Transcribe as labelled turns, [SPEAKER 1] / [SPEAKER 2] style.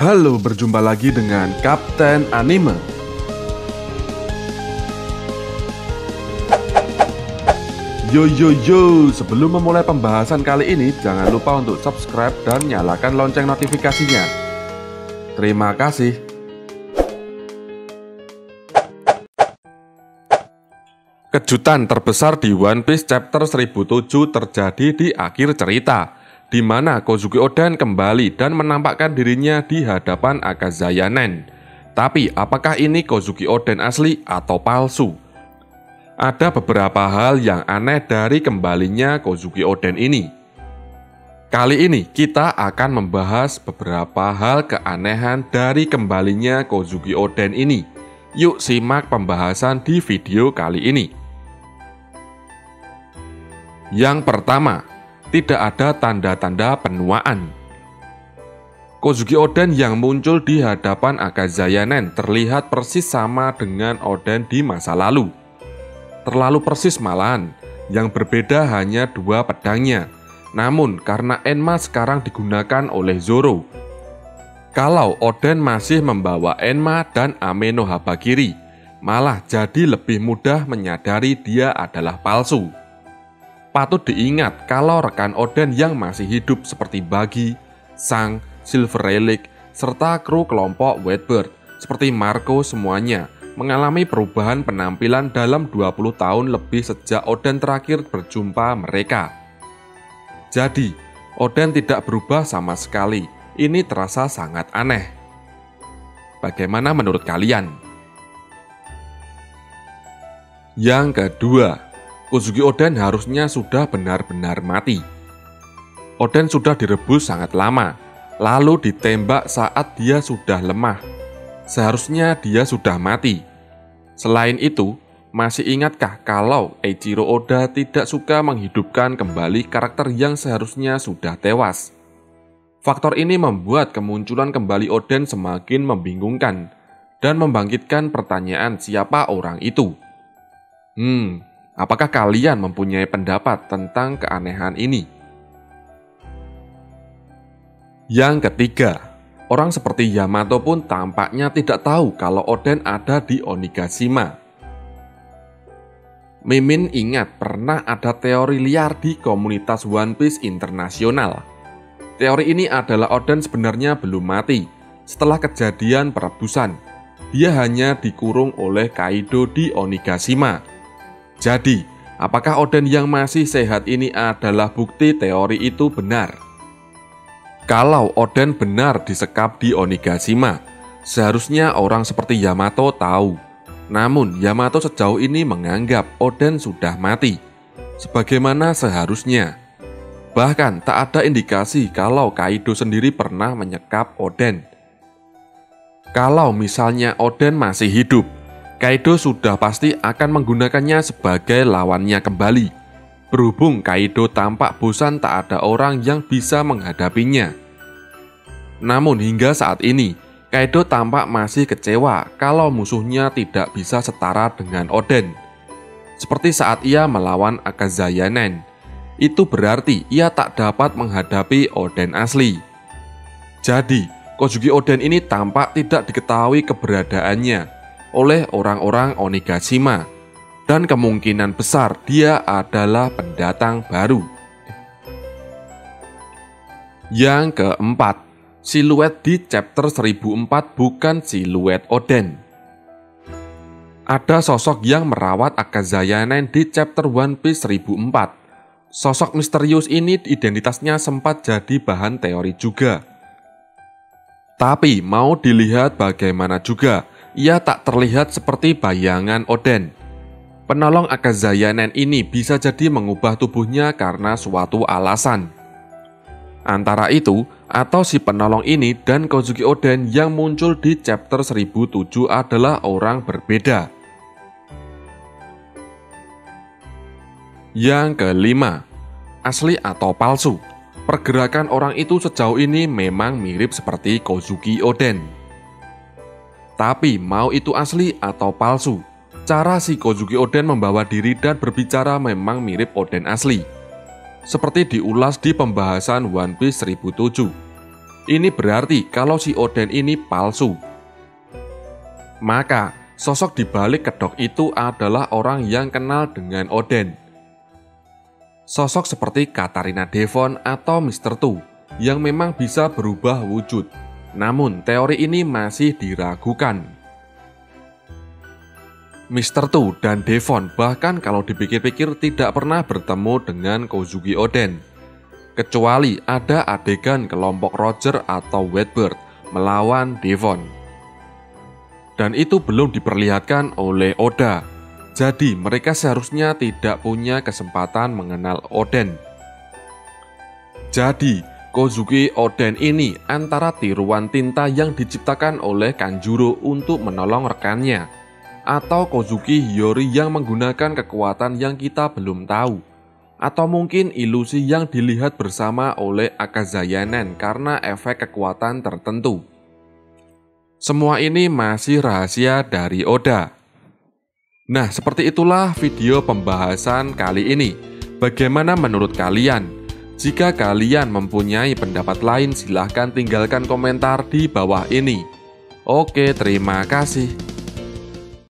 [SPEAKER 1] Halo, berjumpa lagi dengan Kapten Anime. Yo, sebelum memulai pembahasan kali ini, jangan lupa untuk subscribe dan nyalakan lonceng notifikasinya. Terima kasih. Kejutan terbesar di One Piece chapter 1007 terjadi di akhir cerita, di mana Kozuki Oden kembali dan menampakkan dirinya di hadapan Akazaya Nen. Tapi apakah ini Kozuki Oden asli atau palsu? Ada beberapa hal yang aneh dari kembalinya Kozuki Oden ini. Kali ini kita akan membahas beberapa hal keanehan dari kembalinya Kozuki Oden ini. Yuk simak pembahasan di video kali ini. Yang pertama, tidak ada tanda-tanda penuaan. Kozuki Oden yang muncul di hadapan Akazaya Nen terlihat persis sama dengan Oden di masa lalu. Terlalu persis malahan, yang berbeda hanya dua pedangnya. Namun karena Enma sekarang digunakan oleh Zoro, kalau Oden masih membawa Enma dan Ame no Habakiri, malah jadi lebih mudah menyadari dia adalah palsu. Patut diingat kalau rekan Oden yang masih hidup seperti Buggy, Sang, Silver Relic, serta kru kelompok Whitebird seperti Marco semuanya mengalami perubahan penampilan dalam 20 tahun lebih sejak Oden terakhir berjumpa mereka. Jadi, Oden tidak berubah sama sekali. Ini terasa sangat aneh. Bagaimana menurut kalian? Yang kedua, Kozuki Oden harusnya sudah benar-benar mati. Oden sudah direbus sangat lama, lalu ditembak saat dia sudah lemah. Seharusnya dia sudah mati. Selain itu, masih ingatkah kalau Eiichiro Oda tidak suka menghidupkan kembali karakter yang seharusnya sudah tewas? Faktor ini membuat kemunculan kembali Oden semakin membingungkan dan membangkitkan pertanyaan siapa orang itu. Apakah kalian mempunyai pendapat tentang keanehan ini? Yang ketiga, orang seperti Yamato pun tampaknya tidak tahu kalau Oden ada di Onigashima. Mimin ingat pernah ada teori liar di komunitas One Piece internasional. Teori ini adalah Oden sebenarnya belum mati setelah kejadian perebusan. Dia hanya dikurung oleh Kaido di Onigashima. Jadi, apakah Oden yang masih sehat ini adalah bukti teori itu benar? Kalau Oden benar disekap di Onigashima, seharusnya orang seperti Yamato tahu. Namun, Yamato sejauh ini menganggap Oden sudah mati, sebagaimana seharusnya. Bahkan tak ada indikasi kalau Kaido sendiri pernah menyekap Oden. Kalau misalnya Oden masih hidup, Kaido sudah pasti akan menggunakannya sebagai lawannya kembali. Berhubung Kaido tampak bosan tak ada orang yang bisa menghadapinya. Namun hingga saat ini, Kaido tampak masih kecewa kalau musuhnya tidak bisa setara dengan Oden. Seperti saat ia melawan Akazaya Nen. Itu berarti ia tak dapat menghadapi Oden asli. Jadi, Kozuki Oden ini tampak tidak diketahui keberadaannya oleh orang-orang Onigashima, dan kemungkinan besar dia adalah pendatang baru. Yang keempat, siluet di chapter 1004 bukan siluet Oden. Ada sosok yang merawat Akazaya Nen di chapter One Piece 1004. Sosok misterius ini identitasnya sempat jadi bahan teori juga. Tapi mau dilihat bagaimana juga, ia tak terlihat seperti bayangan Oden. Penolong Akazaya Nen ini bisa jadi mengubah tubuhnya karena suatu alasan. Antara itu, atau si penolong ini dan Kozuki Oden yang muncul di chapter 1007 adalah orang berbeda. Yang kelima, asli atau palsu? Pergerakan orang itu sejauh ini memang mirip seperti Kozuki Oden. Tapi mau itu asli atau palsu, cara si Kozuki Oden membawa diri dan berbicara memang mirip Oden asli. Seperti diulas di pembahasan One Piece 1007. Ini berarti kalau si Oden ini palsu. Maka, sosok di balik kedok itu adalah orang yang kenal dengan Oden. Sosok seperti Katarina Devon atau Mr. Tu yang memang bisa berubah wujud. Namun, teori ini masih diragukan. Mr. Tu dan Devon bahkan kalau dipikir-pikir tidak pernah bertemu dengan Kozuki Oden. Kecuali ada adegan kelompok Roger atau Whitebird melawan Devon. Dan itu belum diperlihatkan oleh Oda. Jadi mereka seharusnya tidak punya kesempatan mengenal Oden. Jadi Kozuki Oden ini antara tiruan tinta yang diciptakan oleh Kanjuro untuk menolong rekannya, atau Kozuki Hiyori yang menggunakan kekuatan yang kita belum tahu, atau mungkin ilusi yang dilihat bersama oleh Akazayanen karena efek kekuatan tertentu. Semua ini masih rahasia dari Oda. Nah, seperti itulah video pembahasan kali ini. Bagaimana menurut kalian? Jika kalian mempunyai pendapat lain, silahkan tinggalkan komentar di bawah ini. Oke, terima kasih.